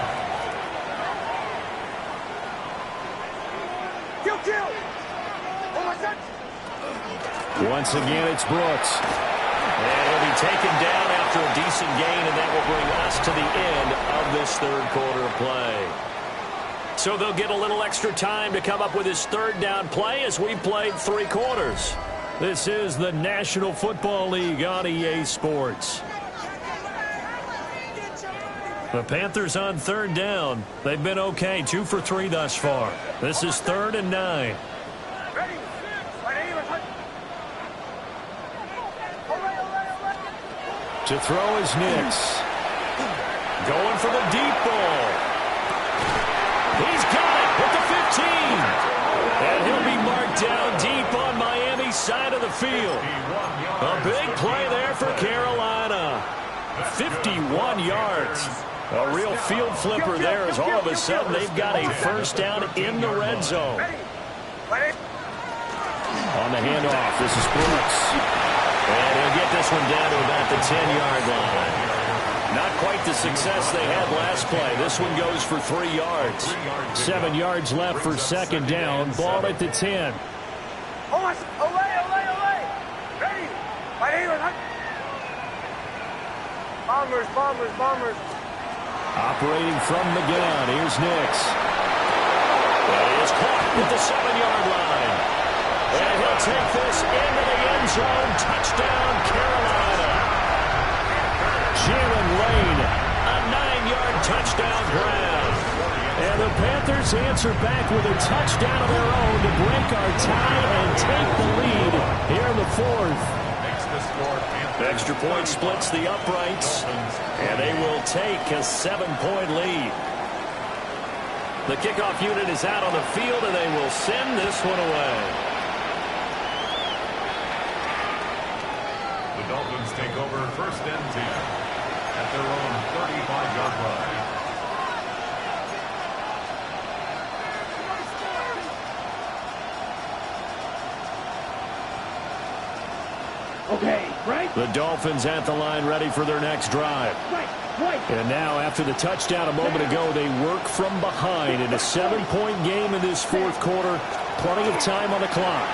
Once again, it's Brooks. And he'll be taken down after a decent gain, and that will bring us to the end of this third quarter of play. So they'll get a little extra time to come up with his third down play as we played 3 quarters. This is the National Football League on EA Sports. The Panthers on third down. They've been okay, 2 for 3 thus far. This is 3rd and 9. To throw is Nix. Going for the deep ball. He's got it with the 15. And he'll be marked down deep on Miami's side of the field. A big play there for Carolina. 51 yards. A real field flipper there as all of a sudden they've got a first down in the red zone. On the handoff, this is Brooks. And he'll get this one down to about the 10-yard line. Not quite the success they had last play. This one goes for 3 yards. 7 yards left for second down. Ball at the 10. Bombers. Operating from the gun. Here's Nix. And he is caught at the 7-yard line. And he'll take this into the end zone. Touchdown, Carolina. Jalen Lane, a 9-yard touchdown grab. And the Panthers answer back with a touchdown of their own to break our tie and take the lead here in the fourth. Makes the score Extra point splits the uprights, and they will take a 7-point lead. The kickoff unit is out on the field, and they will send this one away. The Dolphins take over 1st and 10 at their own 35-yard line. Okay, right. The Dolphins at the line ready for their next drive. Right. And now, after the touchdown a moment ago, they work from behind in a 7-point game in this 4th quarter. Plenty of time on the clock.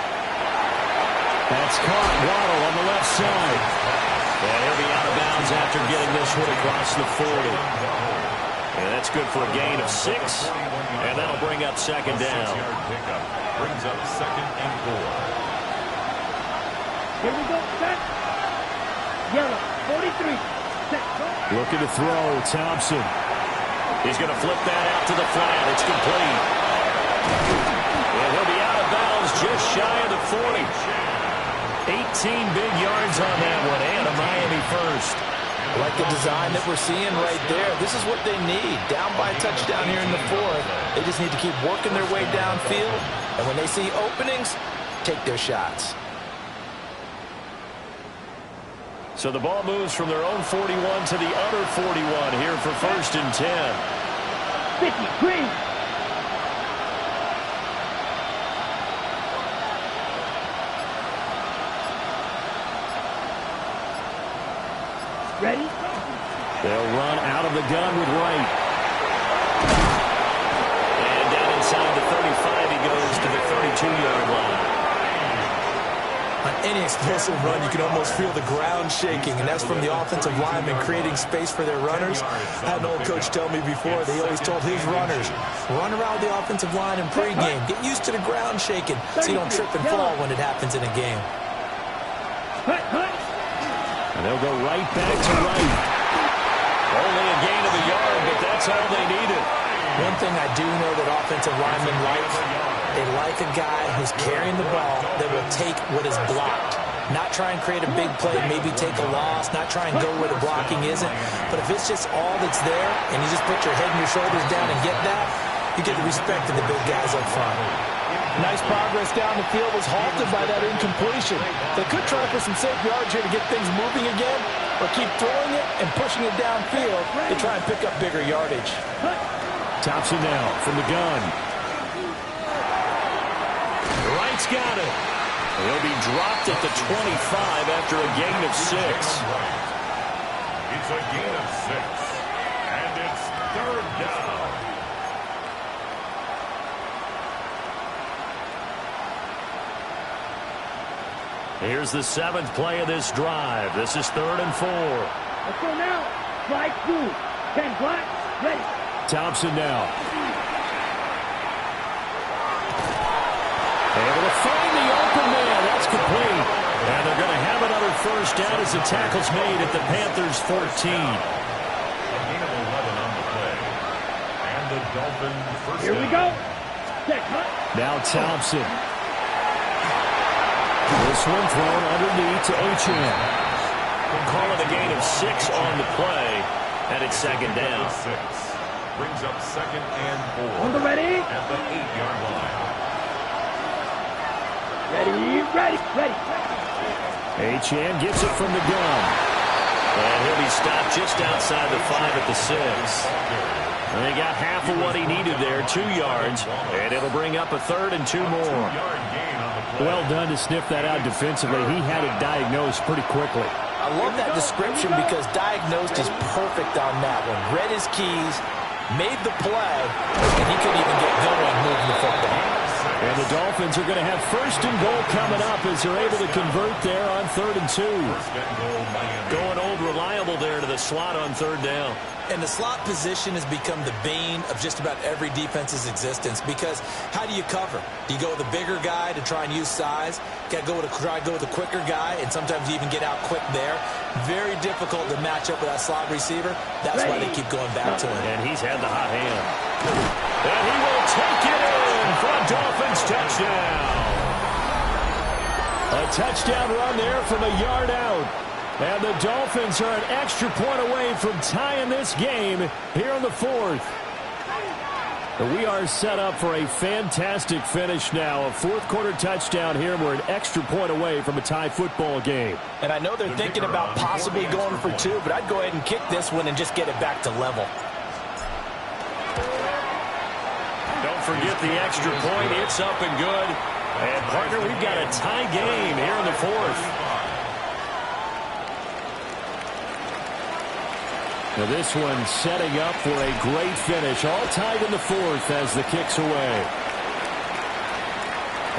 That's caught. Waddle on the left side. And he'll be out of bounds after getting this one across the 40. And that's good for a gain of 6. And that'll bring up 2nd down. Pickup brings up 2nd and 4. Here we go. Set. Yellow. 43. Set. Looking to throw. Thompson. He's going to flip that out to the flat. It's complete. And he'll be out of bounds just shy of the 40. 18 big yards on that one. And a Miami first. Like the design that we're seeing right there. This is what they need. Down by a touchdown here in the 4th. They just need to keep working their way downfield. And when they see openings, take their shots. So the ball moves from their own 41 to the other 41 here for 1st and 10. 50, green. Ready? They'll run out of the gun with Wright. And down inside the 35 he goes to the 32-yard line. On any explosive run, you can almost feel the ground shaking, and that's from the offensive linemen creating space for their runners. I had an old coach tell me before, they always told his runners, run around the offensive line in pregame. Get used to the ground shaking so you don't trip and fall when it happens in a game. And they'll go right back to Wright. Only a gain of a yard, but that's all they needed. One thing I do know that offensive linemen like, they like a guy who's carrying the ball that will take what is blocked. Not try and create a big play, maybe take a loss, not try and go where the blocking isn't. But if it's just all that's there and you just put your head and your shoulders down and get that, you get the respect of the big guys up front. Nice progress down the field was halted by that incompletion. They could try for some safe yards here to get things moving again, or keep throwing it and pushing it downfield to try and pick up bigger yardage. Thompson now from the gun. Wright's got it. He'll be dropped at the 25 after a gain of 6. It's a gain of 6. And it's 3rd down. Here's the 7th play of this drive. This is 3rd and 4. Let's go now. Flag through. 10 black. Ready. Thompson now. Able to find the open man. That's complete. And they're going to have another first down as the tackle's made at the Panthers' 14. A gain of 11 on the play. And the Dolphins first Here down. we go. Set. Now Thompson. This one thrown underneath to Achane. We'll call it a gain of 6 on the play. And it's 2nd down. 6. Brings up 2nd and 4. On the ready. At the 8-yard line. Ready. Achane gets it from the gun. And he'll be stopped just outside the 5 at the 6. And they got half of what he needed there, 2 yards. And it'll bring up a 3rd and 2 more. Well done to sniff that out defensively. He had it diagnosed pretty quickly. I love that description because diagnosed is perfect on that one. Read his keys, made the play, and he couldn't even get going moving the football. And the Dolphins are going to have 1st and goal coming up as they're able to convert there on 3rd and 2. Going old reliable there to the slot on 3rd down. And the slot position has become the bane of just about every defense's existence because how do you cover? Do you go with a bigger guy to try and use size? Got to try to go with a quicker guy, and sometimes you even get out quick there. Very difficult to match up with that slot receiver. That's why they keep going back to him. And he's had the hot hand. And he will take it in for a Dolphins touchdown. A touchdown run there from a yard out. And the Dolphins are an extra point away from tying this game here in the fourth. We are set up for a fantastic finish now. A fourth-quarter touchdown here. We're an extra point away from a tie football game. And I know they're thinking about possibly going for two, but I'd go ahead and kick this one and just get it back to level. Don't forget the extra point. It's up and good. And, partner, we've got a tie game here in the fourth. Now this one setting up for a great finish. All tied in the fourth as the kick's away.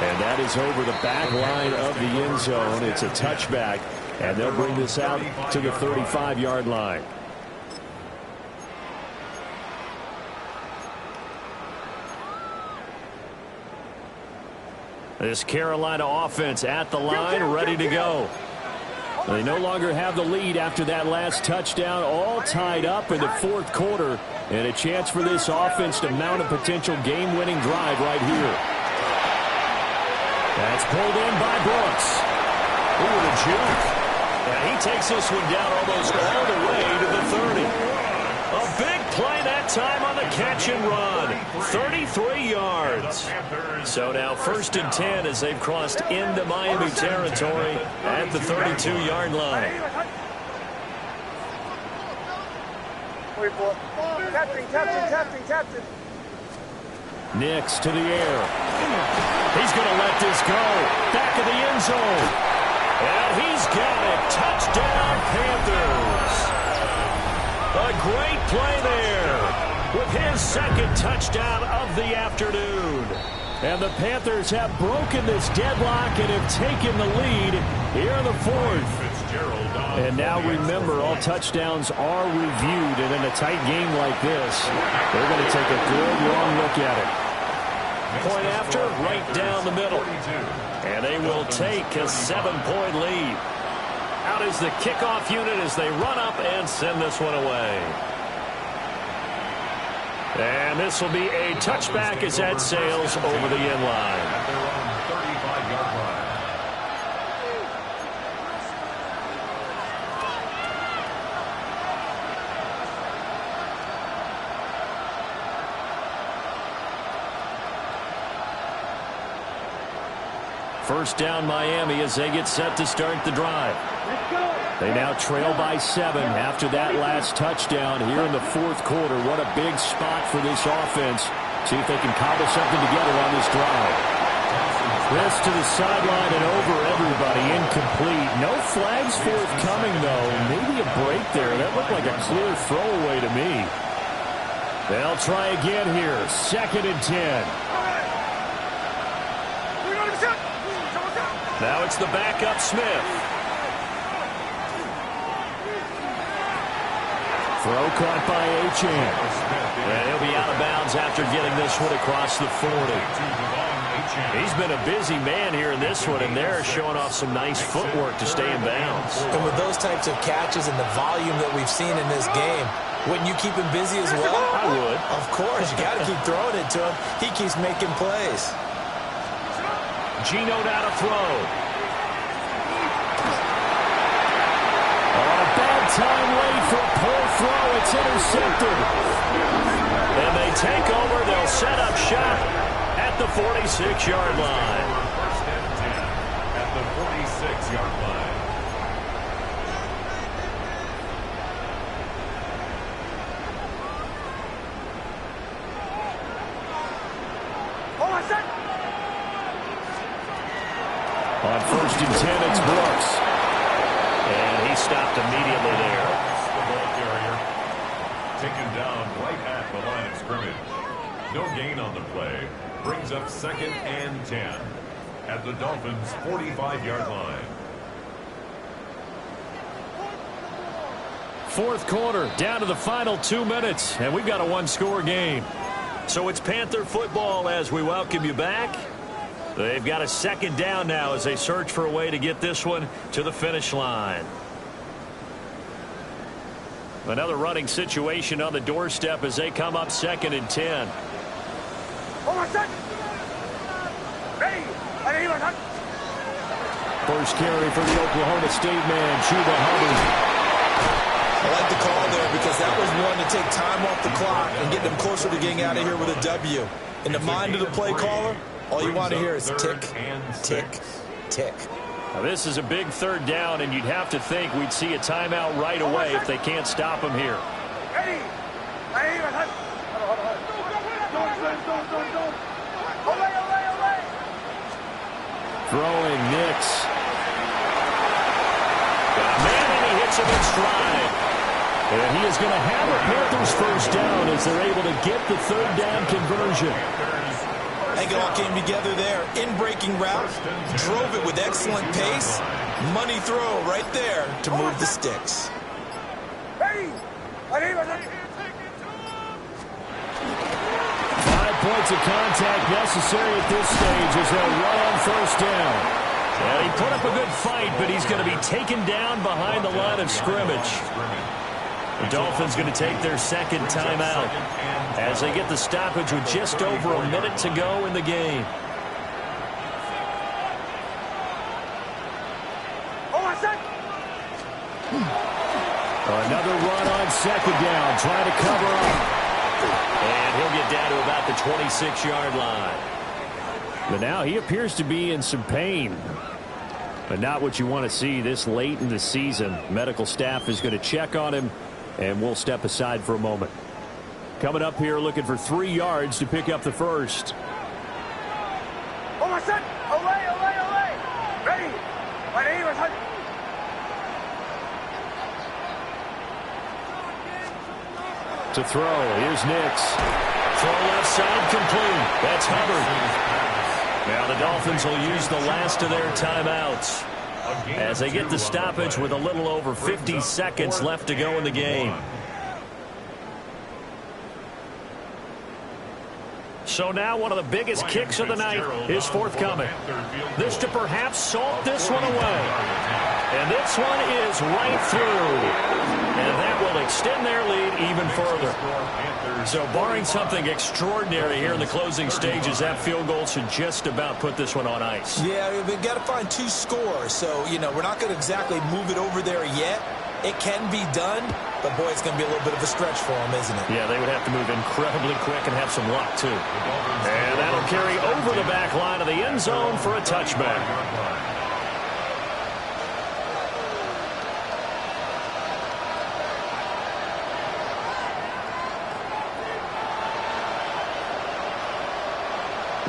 And that is over the back line of the end zone. It's a touchback. And they'll bring this out to the 35-yard line. This Carolina offense at the line, ready to go. They no longer have the lead after that last touchdown, all tied up in the fourth quarter, and a chance for this offense to mount a potential game-winning drive right here. That's pulled in by Brooks. Ooh, the juke. And he takes this one down almost all the way to the 30. A big play that time on the catch and run. 33 yards. So now 1st and 10 as they've crossed into Miami territory at the 32-yard line. Captain. Nix to the air. He's going to let this go. Back of the end zone. And he's got it. Touchdown, Panthers. A great play there with his second touchdown of the afternoon. And the Panthers have broken this deadlock and have taken the lead here in the fourth. And now remember, all touchdowns are reviewed, and in a tight game like this, they're going to take a good long look at it. Point after, right down the middle. And they will take a 7-point lead. Out is the kickoff unit as they run up and send this one away. And this will be a touchback as that sails over the end line. At their own 35-yard line. First down Miami as they get set to start the drive. They now trail by 7 after that last touchdown here in the fourth quarter. What a big spot for this offense. See if they can cobble something together on this drive. This to the sideline and over everybody. Incomplete. No flags forthcoming, though. Maybe a break there. That looked like a clear throwaway to me. They'll try again here. 2nd and 10. Now it's the backup Smith. Throw caught by Achane. And he'll be out of bounds after getting this one across the 40. He's been a busy man here in this one, and they're showing off some nice footwork to stay in bounds. And with those types of catches and the volume that we've seen in this game, wouldn't you keep him busy as well? I would. Of course. You got to keep throwing it to him. He keeps making plays. Geno now to throw. Oh, bad time late for a pull throw. It's intercepted. And they take over. They'll set up shop at the 46-yard line. First and 10 at the 46-yard line. On 1st and 10, it's Brooks. And he stopped immediately there. The ball carrier taken down right at the line of scrimmage. No gain on the play. Brings up 2nd and 10 at the Dolphins' 45-yard line. Fourth quarter, down to the final 2 minutes, and we've got a one-score game. So it's Panther football as we welcome you back. They've got a 2nd down now as they search for a way to get this one to the finish line. Another running situation on the doorstep as they come up 2nd and 10. First carry for the Oklahoma State man, Chuba Hubbard. I like the call there because that was one to take time off the clock and get them closer to getting out of here with a W. In the mind of the play caller, all you want to hear is tick, tick, tick. Now this is a big third down, and you'd have to think we'd see a timeout right away if they can't stop him here. Throwing Nix. Man, he hits him in stride. And he is going to have a Panthers first down as they're able to get the third down conversion. I think it all came together there. In-breaking route, drove it with excellent pace. Money throw right there to move the sticks. 5 points of contact necessary at this stage as they'll run on first down. And he put up a good fight, but he's going to be taken down behind the line of scrimmage. The Dolphins going to take their second timeout as they get the stoppage with just over a minute to go in the game. Another run on second down, trying to cover up. And he'll get down to about the 26-yard line. But now he appears to be in some pain. But not what you want to see this late in the season. Medical staff is going to check on him, and we'll step aside for a moment. Coming up here looking for 3 yards to pick up the first. To throw, here's Nix. Throw left side complete. That's Hubbard. Now the Dolphins will use the last of their timeouts as they get the stoppage with a little over 50 seconds left to go in the game. So now one of the biggest kicks of the night is forthcoming. This to perhaps salt this one away. And this one is right through. And that will extend their lead even further. So barring something extraordinary here in the closing stages, that field goal should just about put this one on ice. Yeah, we've got to find 2 scores. So, you know, we're not going to exactly move it over there yet. It can be done, but, boy, it's going to be a little bit of a stretch for them, isn't it? Yeah, they would have to move incredibly quick and have some luck, too. And that'll carry over the back line of the end zone for a touchback.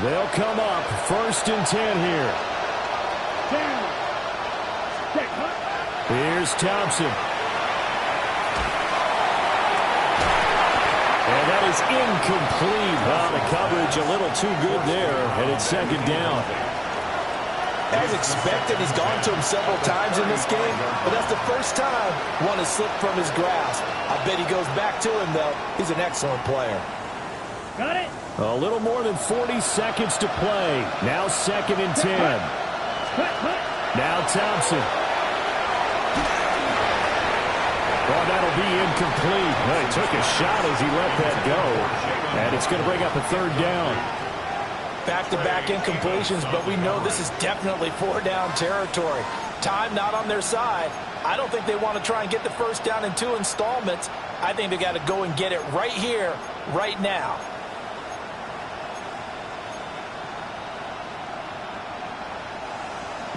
They'll come up 1st and 10 here. Here's Thompson. And that is incomplete. Well, the coverage a little too good there, and it's 2nd down. As expected, he's gone to him several times in this game, but that's the first time one has slipped from his grasp. I bet he goes back to him, though. He's an excellent player. Got it? A little more than 40 seconds to play. Now 2nd and 10. Now Thompson. Well, that'll be incomplete. Well, he took a shot as he let that go. And it's going to bring up a 3rd down. Back-to-back incompletions, but we know this is definitely 4-down territory. Time not on their side. I don't think they want to try and get the first down in 2 installments. I think they got to go and get it right here, right now.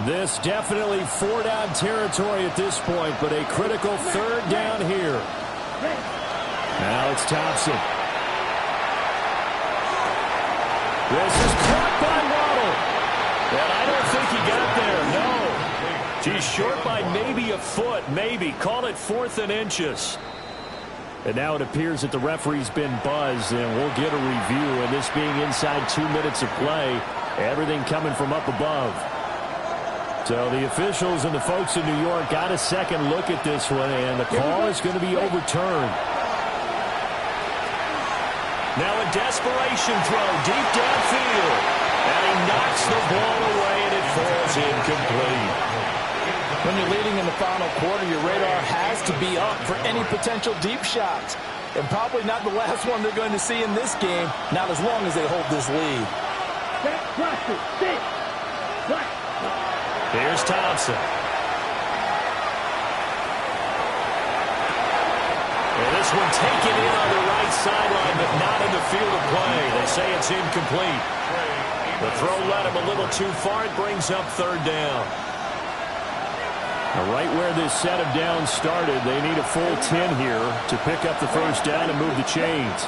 This definitely 4-down territory at this point, but a critical 3rd down here. Now it's Thompson. This is caught by Waddle. And I don't think he got there, no. He's short by maybe a foot, maybe. Call it 4th and inches. And now it appears that the referee's been buzzed, and we'll get a review. And this being inside 2 minutes of play, everything coming from up above. So the officials and the folks in New York got a second look at this one, and the call is going to be overturned. Now a desperation throw deep downfield. And he knocks the ball away, and it falls incomplete. When you're leading in the final quarter, your radar has to be up for any potential deep shots. And probably not the last one they're going to see in this game, not as long as they hold this lead. Here's Thompson. And this one taken in on the right sideline, but not in the field of play. They say it's incomplete. The throw led him a little too far. It brings up third down. Now, right where this set of downs started, they need a full 10 here to pick up the first down and move the chains.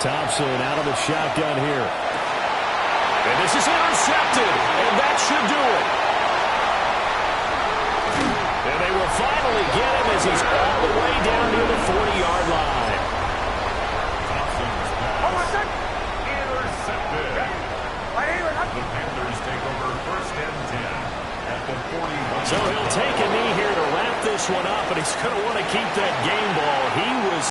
Thompson out of the shotgun here. And this is intercepted, and that should do it. And they will finally get him as he's all the way down near the 40-yard line. Thompson's pass intercepted. The Panthers take over first and 10 at the 41. So he'll take a knee here to wrap this one up, and he's going to want to keep that game ball. He